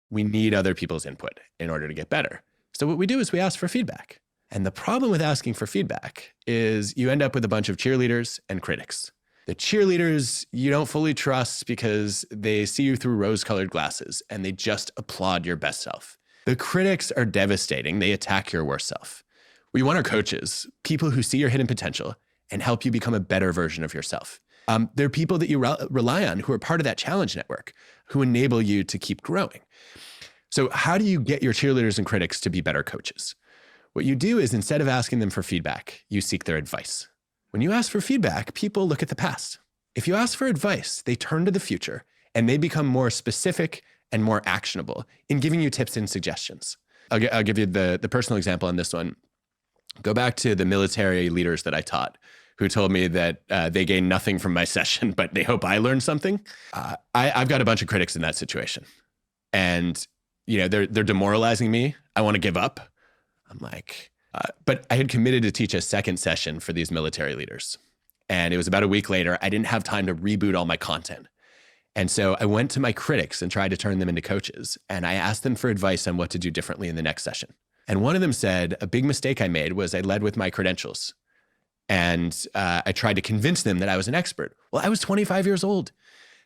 we need other people's input in order to get better. So what we do is we ask for feedback. And the problem with asking for feedback is you end up with a bunch of cheerleaders and critics. The cheerleaders you don't fully trust because they see you through rose-colored glasses and they just applaud your best self. The critics are devastating. They attack your worst self. We want our coaches, people who see your hidden potential and help you become a better version of yourself. They're people that you rely on who are part of that challenge network, who enable you to keep growing. So how do you get your cheerleaders and critics to be better coaches? What you do is instead of asking them for feedback, you seek their advice. When you ask for feedback, people look at the past. If you ask for advice, they turn to the future and they become more specific and more actionable in giving you tips and suggestions. I'll give you the personal example on this one. Go back to the military leaders that I taught who told me that they gained nothing from my session, but they hope I learned something. I've got a bunch of critics in that situation. And they're demoralizing me. I want to give up. I'm like, but I had committed to teach a second session for these military leaders. And it was about a week later. I didn't have time to reboot all my content. And so I went to my critics and tried to turn them into coaches. And I asked them for advice on what to do differently in the next session. And one of them said, a big mistake I made was I led with my credentials. And I tried to convince them that I was an expert. Well, I was 25 years old.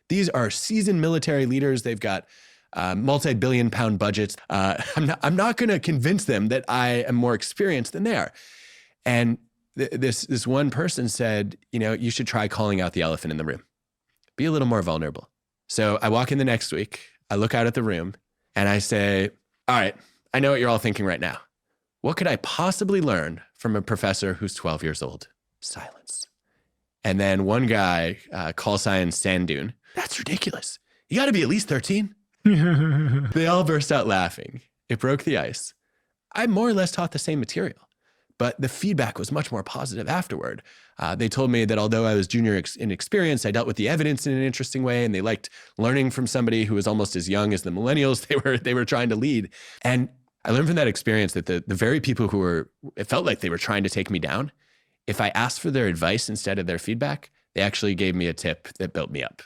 These are seasoned military leaders. They've got multi-billion pound budgets. I'm not going to convince them that I am more experienced than they are. And this one person said, you should try calling out the elephant in the room. Be a little more vulnerable. So I walk in the next week, I look out at the room and I say, all right, I know what you're all thinking right now. What could I possibly learn from a professor who's 12 years old? Silence. And then one guy, call sign Sandoon, that's ridiculous. You got to be at least 13. They all burst out laughing. It broke the ice. I more or less taught the same material, but the feedback was much more positive afterward. They told me that although I was junior in experience, I dealt with the evidence in an interesting way, and they liked learning from somebody who was almost as young as the millennials they were trying to lead. And I learned from that experience that the very people it felt like they were trying to take me down, if I asked for their advice instead of their feedback, they actually gave me a tip that built me up.